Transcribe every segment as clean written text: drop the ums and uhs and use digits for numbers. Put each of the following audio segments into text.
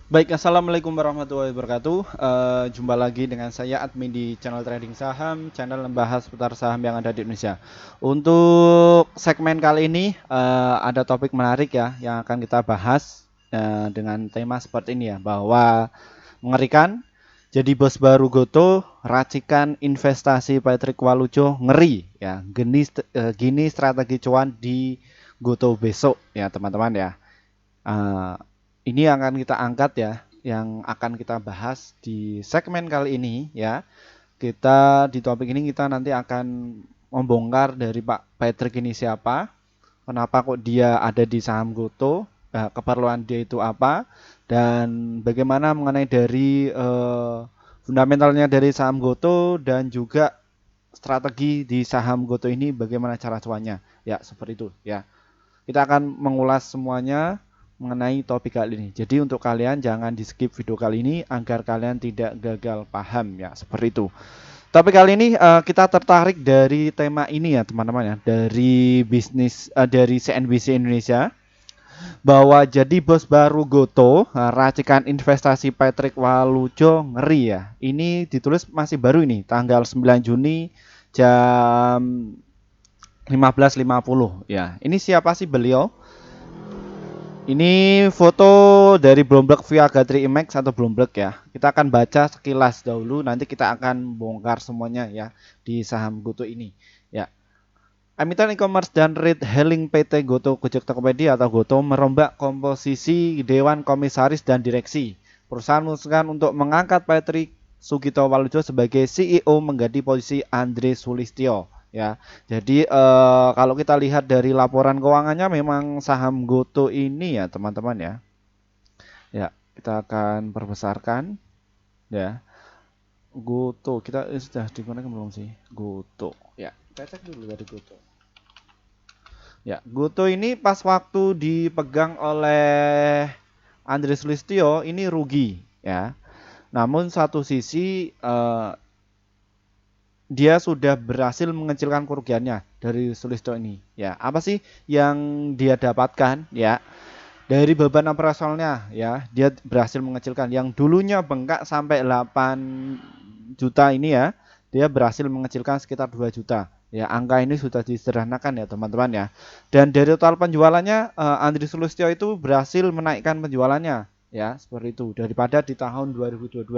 Baik, assalamualaikum warahmatullahi wabarakatuh. Jumpa lagi dengan saya admin di channel trading saham, channel membahas seputar saham yang ada di Indonesia. Untuk segmen kali ini ada topik menarik ya yang akan kita bahas dengan tema seperti ini ya, bahwa mengerikan. Jadi bos baru Goto, racikan investasi Patrick Walujo ngeri ya. Gini strategi cuan di Goto besok ya teman-teman ya. Uh, ini yang akan kita angkat ya, yang akan kita bahas di segmen kali ini ya. Kita di topik ini kita nanti akan membongkar dari Pak Patrick ini siapa, kenapa kok dia ada di saham Goto, keperluan dia itu apa, dan bagaimana mengenai dari fundamentalnya dari saham Goto dan juga strategi di saham Goto ini bagaimana cara cuannya. Ya, seperti itu ya. Kita akan mengulas semuanya mengenai topik kali ini. Jadi untuk kalian jangan di skip video kali ini agar kalian tidak gagal paham ya, seperti itu. Topik kali ini kita tertarik dari tema ini ya teman-teman ya, dari bisnis dari CNBC Indonesia, bahwa jadi bos baru Goto, racikan investasi Patrick Walujo ngeri ya. Ini ditulis masih baru ini, tanggal 9 Juni jam 15.50 ya. Ini siapa sih beliau? Ini foto dari Bloomberg via Gatri Imax atau Bloomberg ya. Kita akan baca sekilas dahulu, nanti kita akan bongkar semuanya ya di saham Goto ini. Ya. Emiten e-commerce dan ride-hailing PT Goto Gojek Tokopedia atau Goto merombak komposisi Dewan Komisaris dan Direksi. Perusahaan memutuskan untuk mengangkat Patrick Sugito Walujo sebagai CEO mengganti posisi Andre Sulistyo. Ya, jadi kalau kita lihat dari laporan keuangannya memang saham Goto ini ya teman-teman ya. Ya, kita akan perbesarkan ya. Goto, kita sudah digunakan belum sih? Goto. Ya, kita cek dulu dari Goto. Ya, Goto ini pas waktu dipegang oleh Andre Sulistyo ini rugi ya. Namun satu sisi dia sudah berhasil mengecilkan kerugiannya dari Sulistyo ini. Ya, apa sih yang dia dapatkan ya? Dari beban operasionalnya ya, dia berhasil mengecilkan yang dulunya bengkak sampai 8 juta ini ya, dia berhasil mengecilkan sekitar 2 juta. Ya, angka ini sudah disederhanakan ya, teman-teman ya. Dan dari total penjualannya Andri Sulistyo itu berhasil menaikkan penjualannya ya, seperti itu daripada di tahun 2022.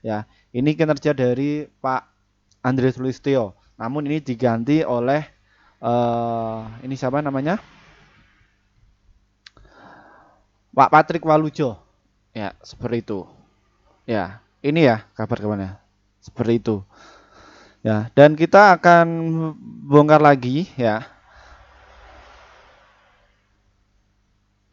Ya, ini kinerja dari Pak Andre Sulistyo. Namun ini diganti oleh ini siapa namanya? Pak Patrick Walujo. Ya, seperti itu. Ya, ini ya kabar-kabarnya. Seperti itu. Ya, dan kita akan bongkar lagi ya.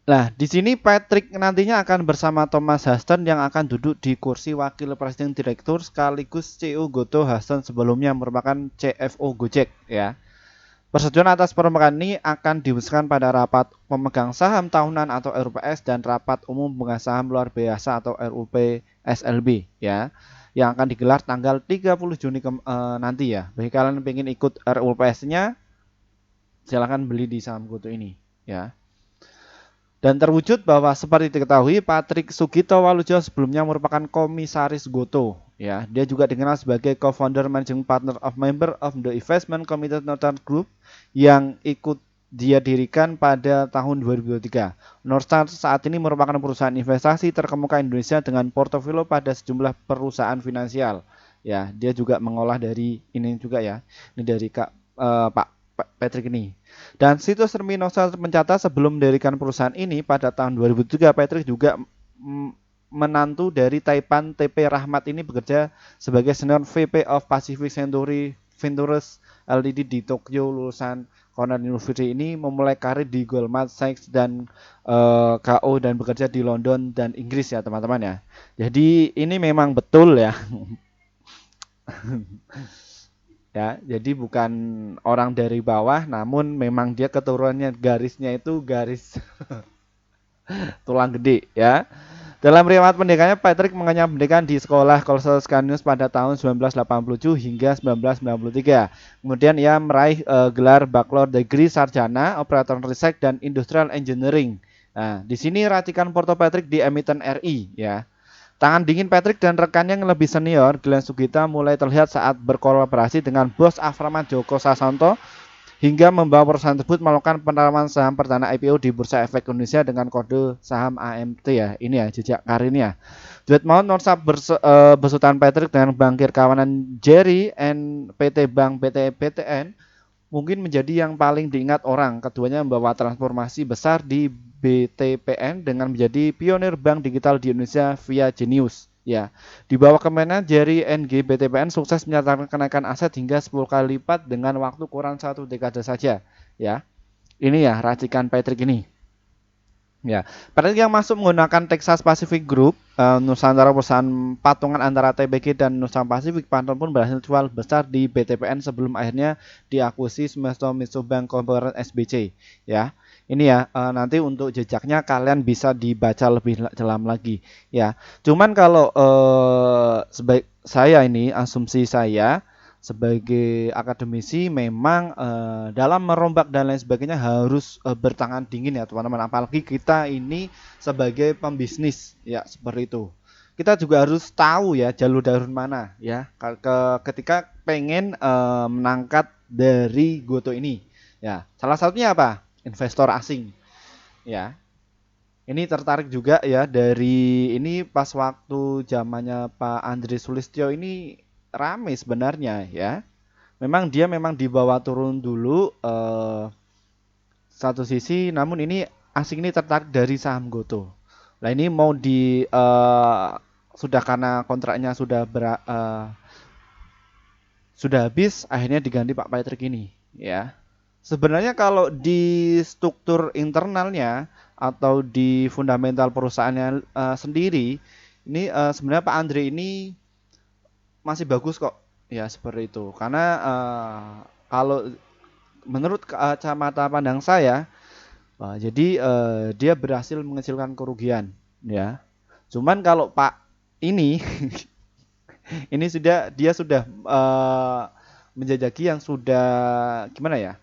Nah, di sini Patrick nantinya akan bersama Thomas Huston yang akan duduk di kursi Wakil Presiden Direktur sekaligus CEO Goto. Huston sebelumnya merupakan CFO Gojek ya. Persetujuan atas perombakan ini akan diputuskan pada rapat pemegang saham tahunan atau RUPS dan rapat umum pemegang saham luar biasa atau RUPSLB ya, yang akan digelar tanggal 30 Juni nanti ya. Bagi kalian yang ingin ikut RUPS-nya, silahkan beli di saham Goto ini ya. Dan terwujud bahwa seperti diketahui Patrick Sugito Walujo sebelumnya merupakan komisaris Goto ya. Dia juga dikenal sebagai co-founder managing partner of member of the investment committee Northern Group yang ikut dia dirikan pada tahun 2023. Northstar saat ini merupakan perusahaan investasi terkemuka Indonesia dengan portofolio pada sejumlah perusahaan finansial. Ya, dia juga mengolah dari ini juga ya. Ini dari Pak Patrick ini. Dan situs resmi Northstar mencatat sebelum mendirikan perusahaan ini pada tahun 2003, Patrick juga menantu dari Taipan TP Rahmat ini bekerja sebagai senior VP of Pacific Century Ventures LTD di Tokyo. Lulusan Cornell University ini memulai karir di Goldman Sachs dan KO dan bekerja di London dan Inggris ya teman-teman ya. Jadi ini memang betul ya. Ya, jadi bukan orang dari bawah, namun memang dia keturunannya garisnya itu garis tulang gede ya. Dalam riwayat pendidikannya, Patrick mengenyam pendidikan di sekolah Collegiate Scanius pada tahun 1987 hingga 1993. Kemudian ia meraih gelar Bachelor Degree Sarjana Operator Research dan Industrial Engineering Nah, di sini racikan Porto Patrick di emiten RI ya. Tangan dingin Patrick dan rekannya yang lebih senior, Glenn Sugita, mulai terlihat saat berkolaborasi dengan bos Aframan Joko Sasanto hingga membawa perusahaan tersebut melakukan penawaran saham perdana IPO di Bursa Efek Indonesia dengan kode saham AMT ya. Ini ya jejak karirnya. Duet maut Norsa besutan Patrick dengan bankir kawanan Jerry and PT Bank PT BTN mungkin menjadi yang paling diingat orang. Keduanya membawa transformasi besar di BTPN dengan menjadi pionir bank digital di Indonesia via Genius. Ya, di bawah kemana Jerry NG BTPN sukses menyatakan kenaikan aset hingga 10 kali lipat dengan waktu kurang satu dekade saja. Ya, ini ya racikan Patrick ini. Ya, Patrick yang masuk menggunakan Texas Pacific Group, Nusantara perusahaan patungan antara TBG dan Nusantara Pacific, Panton pun berhasil jual besar di BTPN sebelum akhirnya diakuisisi Mitsubishi Bank Corporation SBC. Ya, ini ya nanti untuk jejaknya kalian bisa dibaca lebih dalam lagi. Ya, cuman kalau sebaik saya ini asumsi saya sebagai akademisi memang dalam merombak dan lain sebagainya harus bertangan dingin ya teman-teman, apalagi kita ini sebagai pembisnis ya seperti itu. Kita juga harus tahu ya jalur darurat mana ya ketika pengen menangkap dari Goto ini ya. Salah satunya apa? Investor asing ya. Ini tertarik juga ya dari ini pas waktu zamannya Pak Andri Sulistyo ini rame sebenarnya ya. Memang dia memang dibawa turun dulu satu sisi, namun ini asing ini tertarik dari saham Goto. Nah ini mau di sudah karena kontraknya sudah habis, akhirnya diganti Pak Patrick ini, ya. Sebenarnya kalau di struktur internalnya atau di fundamental perusahaannya sendiri, ini sebenarnya Pak Andre ini masih bagus kok, ya seperti itu. Karena kalau menurut kacamata pandang saya, jadi dia berhasil mengecilkan kerugian, ya. Cuman kalau Pak ini, ini dia sudah menjajaki yang sudah gimana ya?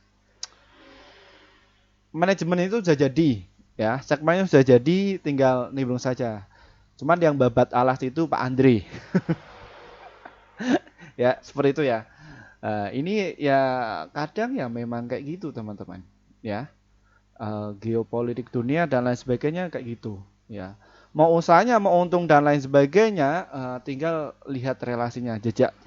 Manajemen itu sudah jadi, ya. Segmennya sudah jadi, tinggal nimbrung saja. Cuman yang babat alas itu Pak Andri, ya seperti itu ya. Ini ya kadang ya memang kayak gitu teman-teman, ya. Geopolitik dunia dan lain sebagainya kayak gitu ya, mau usahanya mau untung dan lain sebagainya tinggal lihat relasinya jejak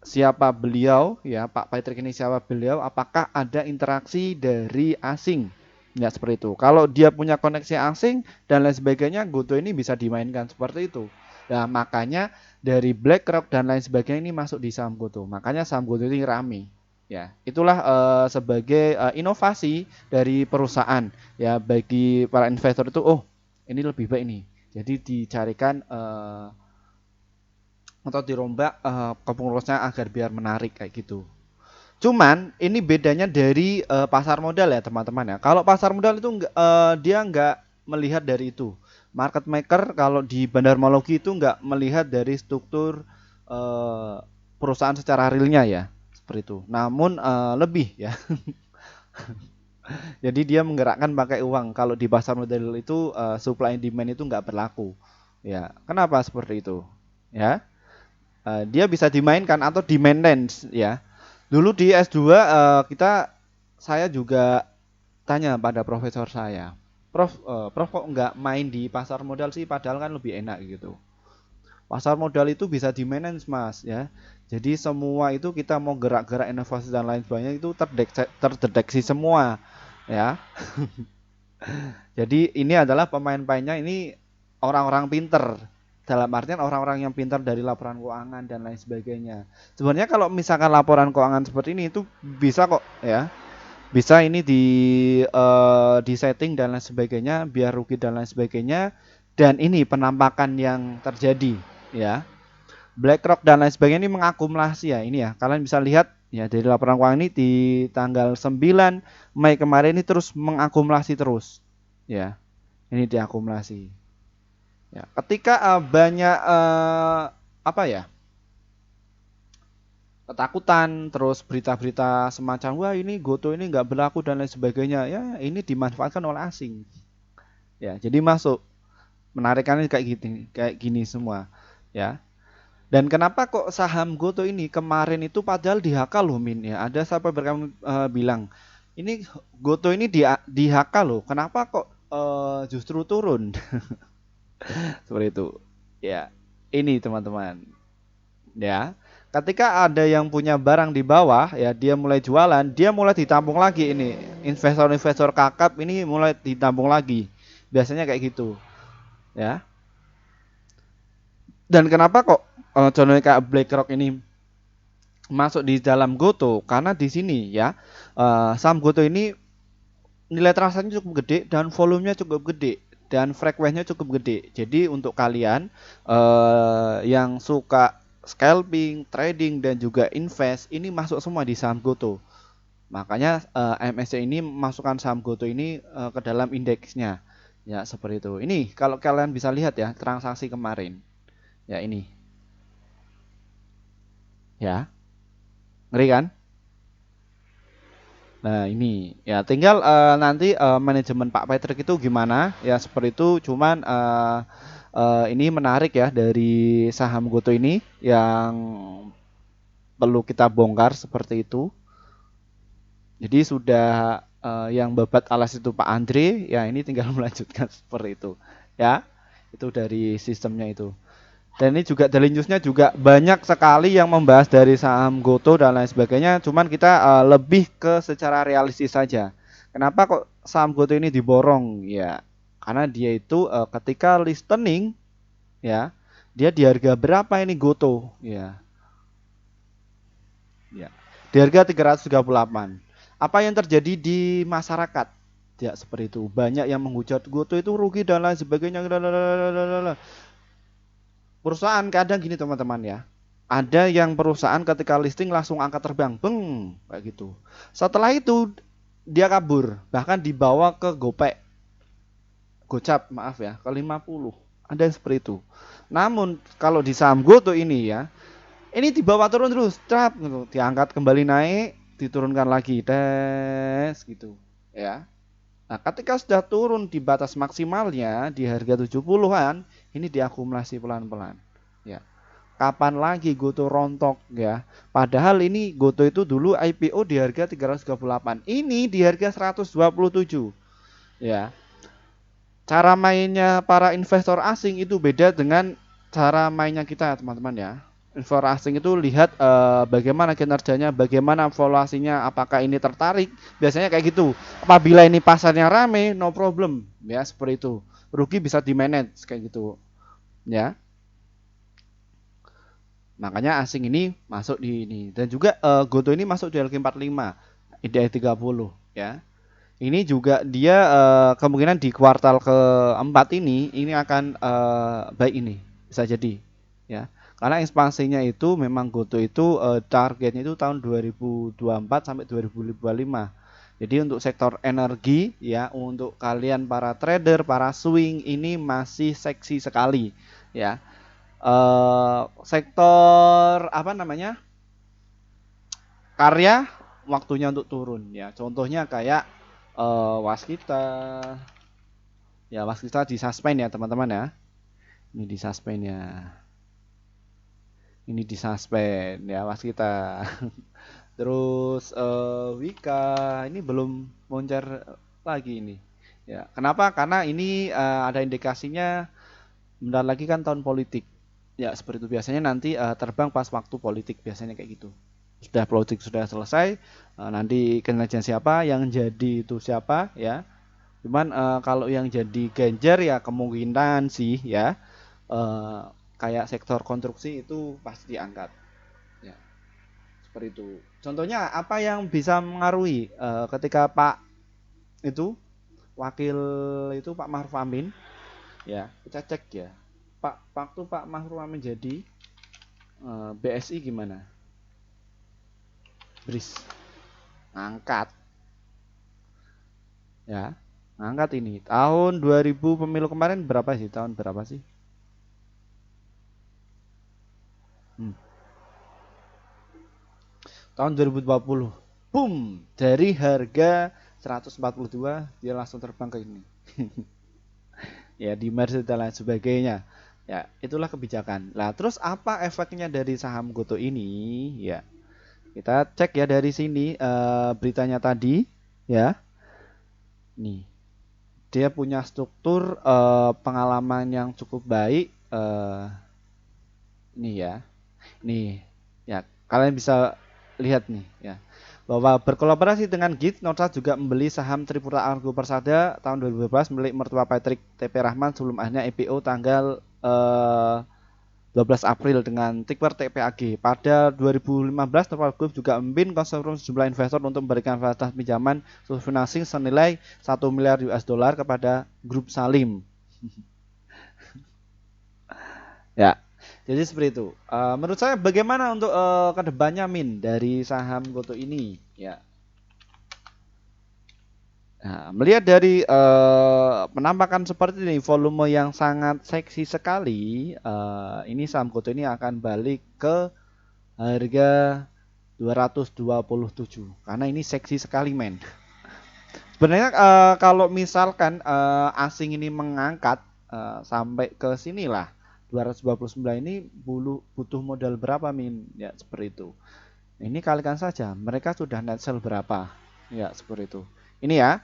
siapa beliau ya Pak Patrick ini siapa beliau, apakah ada interaksi dari asing ya seperti itu. Kalau dia punya koneksi asing dan lain sebagainya, Goto ini bisa dimainkan seperti itu. Nah makanya dari BlackRock dan lain sebagainya ini masuk di saham Goto, makanya saham Goto ini rame. Ya, itulah sebagai inovasi dari perusahaan ya bagi para investor itu. Oh, ini lebih baik nih. Jadi dicarikan atau dirombak kepengurusnya agar biar menarik kayak gitu. Cuman ini bedanya dari pasar modal ya teman-teman ya. Kalau pasar modal itu dia nggak melihat dari itu. Market maker kalau di bandarmologi itu nggak melihat dari struktur eh, perusahaan secara realnya ya seperti itu. Namun lebih ya. Jadi dia menggerakkan pakai uang. Kalau di pasar modal itu supply and demand itu nggak berlaku. Ya, kenapa seperti itu? Ya, dia bisa dimainkan atau di maintenance ya. Dulu di S2 saya juga tanya pada profesor saya, Prof kok nggak main di pasar modal sih? Padahal kan lebih enak gitu. Pasar modal itu bisa di manage mas ya. Jadi semua itu kita mau gerak-gerak inovasi dan lain sebagainya itu terdeteksi semua ya. Jadi ini adalah pemain-pemainnya ini orang-orang pinter. Dalam artian orang-orang yang pintar dari laporan keuangan dan lain sebagainya. Sebenarnya kalau misalkan laporan keuangan seperti ini itu bisa kok ya. Bisa ini di setting dan lain sebagainya biar rugi dan lain sebagainya, dan ini penampakan yang terjadi ya. BlackRock dan lain sebagainya ini mengakumulasi ya, ini ya. Kalian bisa lihat ya dari laporan keuangan ini di tanggal 9 Mei kemarin ini terus mengakumulasi terus. Ya. Ini diakumulasi. Ya, ketika banyak apa ya? ketakutan, terus berita-berita semacam wah ini Goto ini nggak berlaku dan lain sebagainya. Ya, ini dimanfaatkan oleh asing. Ya, jadi masuk menarikannya kayak gini semua. Ya. Dan kenapa kok saham Goto ini kemarin itu padahal di HK loh Min ya. Ada siapa berkamu bilang ini Goto ini di HK loh. Kenapa kok justru turun? Seperti itu. Ya. Ini teman-teman. Ya. Ketika ada yang punya barang di bawah ya dia mulai jualan, dia mulai ditampung lagi ini. Investor-investor kakap ini mulai ditampung lagi. Biasanya kayak gitu. Ya. Dan kenapa kok contohnya kayak BlackRock ini masuk di dalam Goto? Karena di sini ya saham Goto ini nilai transaksinya cukup gede dan volumenya cukup gede dan frekuensinya cukup gede. Jadi untuk kalian yang suka scalping, trading dan juga invest ini masuk semua di saham Goto. Makanya MSCI ini masukkan saham Goto ini ke dalam indeksnya. Ya, seperti itu. Ini kalau kalian bisa lihat ya transaksi kemarin. Ya, ini. Ya, ngeri kan? Nah, ini ya tinggal nanti manajemen Pak Patrick itu gimana ya seperti itu. Cuman ini menarik ya dari saham Goto ini yang perlu kita bongkar seperti itu. Jadi sudah yang babat alas itu Pak Andre, ya ini tinggal melanjutkan seperti itu. Ya, itu dari sistemnya itu. Dan ini juga daily newsnya juga banyak sekali yang membahas dari saham Goto dan lain sebagainya. Cuman kita lebih ke secara realistis saja. Kenapa kok saham Goto ini diborong? Ya, karena dia itu ketika listening, ya, dia di harga berapa ini Goto? Ya, di harga 338. Apa yang terjadi di masyarakat? Ya, seperti itu. Banyak yang menghujat Goto itu rugi dan lain sebagainya. Perusahaan kadang gini teman-teman ya. Ada yang perusahaan ketika listing langsung angkat terbang, beng, kayak gitu. Setelah itu dia kabur, bahkan dibawa ke Gocap, maaf ya, ke 50. Ada yang seperti itu. Namun kalau di saham Goto ini ya, ini dibawa turun terus, trap gitu, diangkat kembali naik, diturunkan lagi, tes gitu, ya. Nah, ketika sudah turun di batas maksimalnya di harga 70-an, ini diakumulasi pelan-pelan. Ya. Kapan lagi Goto rontok ya? Padahal ini Goto itu dulu IPO di harga 338. Ini di harga 127. Ya. Cara mainnya para investor asing itu beda dengan cara mainnya kita, teman-teman ya. Investor asing itu lihat bagaimana kinerjanya, bagaimana valuasinya, apakah ini tertarik. Biasanya kayak gitu. Apabila ini pasarnya rame, no problem, ya seperti itu. Rugi bisa di manage kayak gitu, ya. Makanya asing ini masuk di ini dan juga Goto ini masuk di LQ45, IDX 30, ya. Ini juga dia kemungkinan di kuartal keempat ini akan baik ini bisa jadi ya. Karena ekspansinya itu memang Goto itu targetnya itu tahun 2024 sampai 2025. Jadi untuk sektor energi ya untuk kalian para trader, para swing ini masih seksi sekali ya. Sektor apa namanya? Karya waktunya untuk turun ya. Contohnya kayak Waskita. Ya, Waskita di suspend ya, teman-teman ya. Ini di suspend ya. Ini di suspend ya Waskita. Terus Wika ini belum moncer lagi ini. Ya, kenapa? Karena ini ada indikasinya bentar lagi kan tahun politik. Ya, seperti itu biasanya nanti terbang pas waktu politik biasanya kayak gitu. Sudah politik sudah selesai, nanti kinerja siapa yang jadi itu siapa ya. Cuman kalau yang jadi Ganjar ya kemungkinan sih ya eh, kayak sektor konstruksi itu pasti diangkat. Ya, seperti itu. Contohnya apa yang bisa mengaruhi ketika Pak itu wakil itu Pak Maruf Amin ya kita cek ya. Waktu Pak Maruf Amin jadi BSI gimana? BRIS ngangkat ya. Ngangkat ini. Tahun 2000 pemilu kemarin berapa sih? Tahun berapa sih? Hmm. tahun 2020. Boom, dari harga 142 dia langsung terbang ke ini. Ya, di merge dan lain sebagainya. Ya, itulah kebijakan. Nah, terus apa efeknya dari saham Goto ini? Ya, kita cek ya dari sini beritanya tadi, ya. Nih, dia punya struktur pengalaman yang cukup baik. Nih ya, nih ya, kalian bisa lihat nih ya, bahwa berkolaborasi dengan Git, Northstar juga membeli saham Tripura Argo Persada tahun 2012 milik mertua Patrick TP Rahman sebelum akhirnya IPO tanggal 12 April dengan ticker TPAG. Pada 2015, Northstar Group juga memimpin konsorsium sejumlah investor untuk memberikan fasilitas pinjaman financing senilai 1 miliar US dollar kepada grup Salim. Ya, jadi seperti itu. Menurut saya bagaimana untuk kedepannya Min dari saham Goto ini? Ya, nah, melihat dari penampakan seperti ini, volume yang sangat seksi sekali, ini saham Goto ini akan balik ke harga 227 karena ini seksi sekali men. Sebenarnya kalau misalkan asing ini mengangkat sampai ke sinilah 229 ini butuh modal berapa Min? Ya seperti itu. Ini kalikan saja, mereka sudah net sell berapa? Ya seperti itu. Ini ya,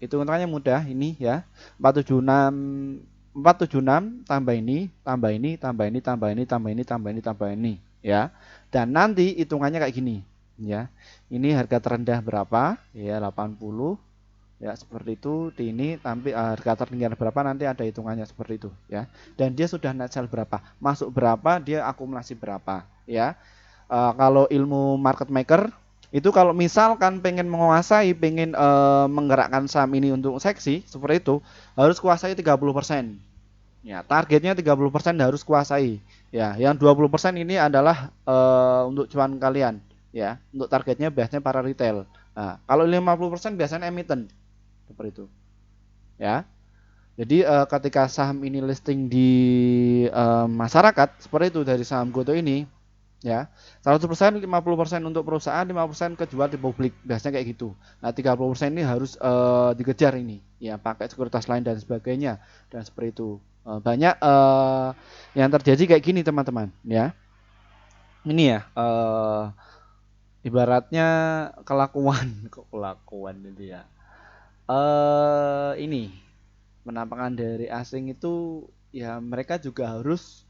hitungannya mudah ini ya. 476 tambah ini, tambah ini, tambah ini, tambah ini, tambah ini, tambah ini, tambah ini, ya. Dan nanti hitungannya kayak gini, ya. Ini harga terendah berapa? Ya 80. Ya seperti itu. Di ini tapi harga tertinggi berapa nanti ada hitungannya seperti itu, ya. Dan dia sudah net sell berapa? Masuk berapa? Dia akumulasi berapa, ya. Kalau ilmu market maker itu kalau misalkan pengen menguasai, pengen menggerakkan saham ini untuk seksi seperti itu harus kuasai 30%. Ya, targetnya 30% harus kuasai. Ya, yang 20% ini adalah untuk cuan kalian, ya. Untuk targetnya biasanya para retail. Nah, kalau 50% biasanya emiten. Seperti itu. Ya. Jadi ketika saham ini listing di masyarakat seperti itu dari saham Goto ini, ya 100%, 50% untuk perusahaan, 50% kejual di publik, biasanya kayak gitu. Nah 30% ini harus dikejar ini ya, pakai sekuritas lain dan sebagainya, dan seperti itu. Banyak yang terjadi kayak gini teman-teman ya. Ini ya ibaratnya kelakuan kok kelakuan itu ya, ini penampakan dari asing itu ya, mereka juga harus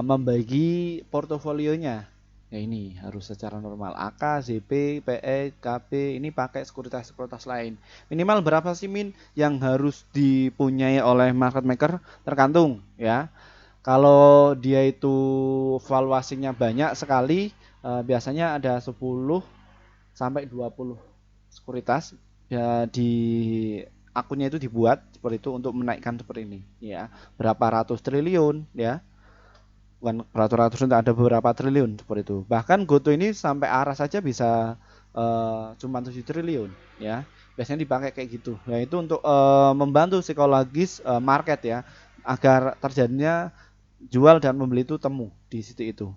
membagi portofolionya. Ya ini harus secara normal. AK, ZP, PE, KB ini pakai sekuritas-sekuritas lain. Minimal berapa sih Min yang harus dipunyai oleh market maker? Tergantung ya. Kalau dia itu valuasinya banyak sekali, biasanya ada 10 sampai 20 sekuritas ya di akunnya itu dibuat seperti itu untuk menaikkan seperti ini ya, berapa ratus triliun ya, bukan beratus-ratus, ada beberapa triliun seperti itu. Bahkan Goto ini sampai arah saja bisa cuma 7 triliun ya, biasanya dipakai kayak gitu ya, itu untuk membantu psikologis market ya, agar terjadinya jual dan membeli itu temu di situ itu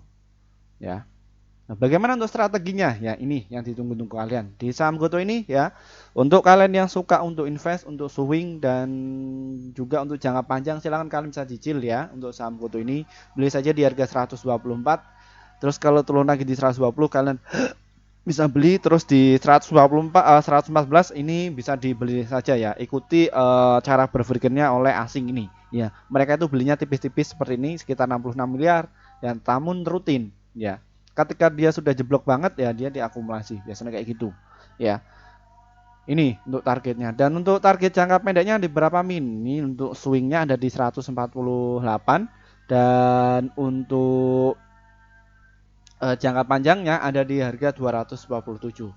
ya. Nah, bagaimana untuk strateginya? Ya, ini yang ditunggu-tunggu kalian di saham Goto ini ya. Untuk kalian yang suka untuk invest, untuk swing dan juga untuk jangka panjang, silahkan kalian bisa cicil ya. Untuk saham Goto ini beli saja di harga 124. Terus kalau turun lagi di 120 kalian bisa beli, terus di 124 114 ini bisa dibeli saja ya. Ikuti cara berpikirnya oleh asing ini. Ya, mereka itu belinya tipis-tipis seperti ini sekitar 66 miliar dan namun rutin ya. Ketika dia sudah jeblok banget ya, dia diakumulasi biasanya kayak gitu ya. Ini untuk targetnya, dan untuk target jangka pendeknya di berapa Min? Ini untuk swingnya ada di 148, dan untuk jangka panjangnya ada di harga 247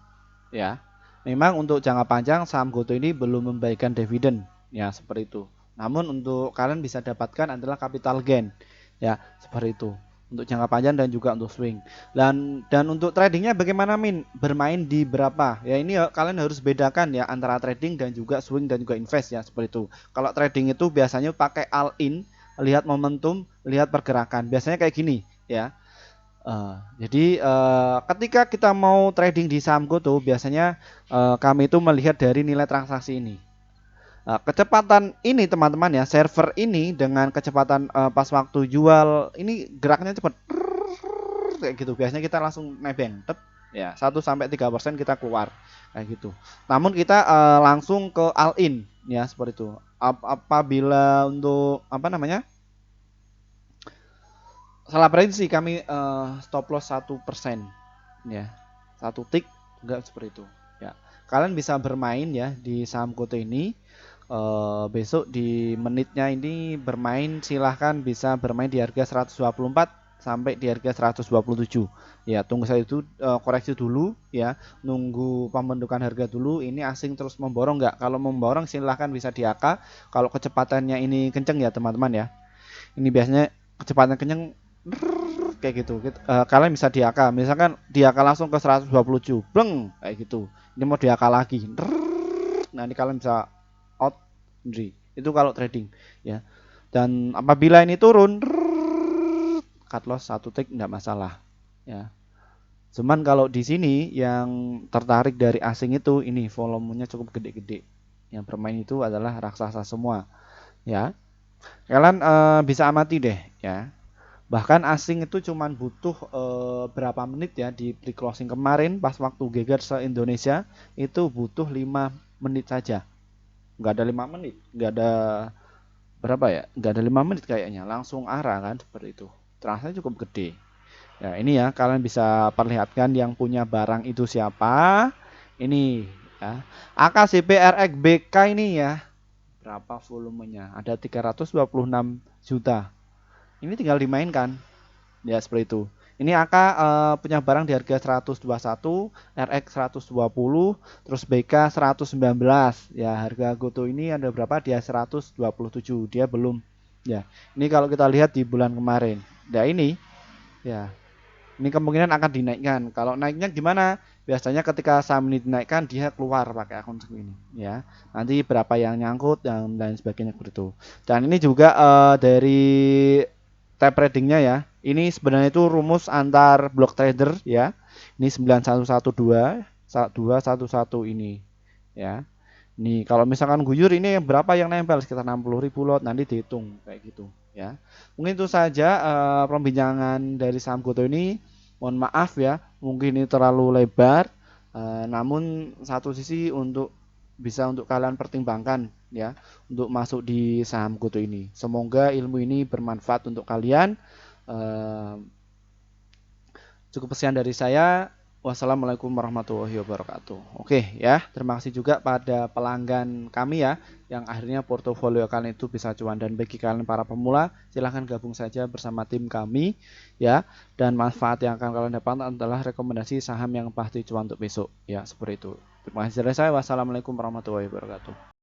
ya. Memang untuk jangka panjang saham Goto ini belum membagikan dividen ya, seperti itu. Namun untuk kalian bisa dapatkan adalah capital gain ya, seperti itu. Untuk jangka panjang dan juga untuk swing. Dan untuk tradingnya bagaimana Min? Bermain di berapa? Ya ini kalian harus bedakan ya antara trading dan juga swing dan juga invest ya, seperti itu. Kalau trading itu biasanya pakai all in, lihat momentum, lihat pergerakan. Biasanya kayak gini ya. Jadi ketika kita mau trading di saham GoTo biasanya kami itu melihat dari nilai transaksi ini. Kecepatan ini teman-teman ya, server ini dengan kecepatan pas waktu jual ini geraknya cepat kayak gitu. Biasanya kita langsung nebeng, ya 1 sampai 3% kita keluar kayak gitu. Namun kita langsung ke all in ya seperti itu. Apabila untuk apa namanya salah prediksi kami stop loss 1% ya, 1 tick enggak seperti itu ya. Kalian bisa bermain ya di saham GoTo ini. Besok di menitnya ini bermain silahkan bisa bermain di harga 124 sampai di harga 127 ya. Tunggu saya itu koreksi dulu ya, nunggu pembentukan harga dulu. Ini asing terus memborong nggak? Kalau memborong silahkan bisa di AK. Kalau kecepatannya ini kenceng ya teman-teman ya, ini biasanya kecepatan kenceng kayak gitu. Kalian bisa di AK, misalkan di AK langsung ke 127 bleng kayak gitu. Ini mau di AK lagi, nah ini kalian bisa out itu kalau trading ya. Dan apabila ini turun cut loss 1 tick enggak masalah ya. Cuman kalau di sini yang tertarik dari asing itu ini volumenya cukup gede-gede. Yang bermain itu adalah raksasa semua ya. Kalian bisa amati deh ya. Bahkan asing itu cuman butuh berapa menit ya di pre-closing kemarin pas waktu geger se-Indonesia itu butuh 5 menit saja. Nggak ada 5 menit, nggak ada berapa ya? Nggak ada 5 menit kayaknya, langsung arah kan seperti itu. Terasa cukup gede. Ya ini ya, kalian bisa perlihatkan yang punya barang itu siapa. Ini ya. AKCP RXBK ini ya. Berapa volumenya? Ada 326 juta. Ini tinggal dimainkan. Ya seperti itu. Ini AK punya barang di harga 121, RX 120, terus BK 119. Ya, harga GoTo ini ada berapa? Dia 127. Dia belum. Ya. Ini kalau kita lihat di bulan kemarin. Ya ini, ya. Ini kemungkinan akan dinaikkan. Kalau naiknya gimana? Biasanya ketika saham ini dinaikkan dia keluar pakai akun segini, ya. Nanti berapa yang nyangkut dan lain sebagainya begitu. Dan ini juga dari tab tradingnya ya. Ini sebenarnya itu rumus antar block trader ya. Ini 9112 2111 ini ya. Nih kalau misalkan guyur ini berapa yang nempel sekitar 60.000 lot nanti dihitung kayak gitu ya. Mungkin itu saja perbincangan dari saham GoTo ini. Mohon maaf ya, mungkin ini terlalu lebar. Namun satu sisi bisa untuk kalian pertimbangkan ya untuk masuk di saham GoTo ini. Semoga ilmu ini bermanfaat untuk kalian. Eh, Cukup sekian dari saya. Wassalamualaikum warahmatullahi wabarakatuh. Oke ya, terima kasih juga pada pelanggan kami ya, yang akhirnya portofolio kalian itu bisa cuan. Dan bagi kalian para pemula, silahkan gabung saja bersama tim kami ya. Dan manfaat yang akan kalian dapat adalah rekomendasi saham yang pasti cuan untuk besok ya, seperti itu. Terima kasih dari saya. Wassalamualaikum warahmatullahi wabarakatuh.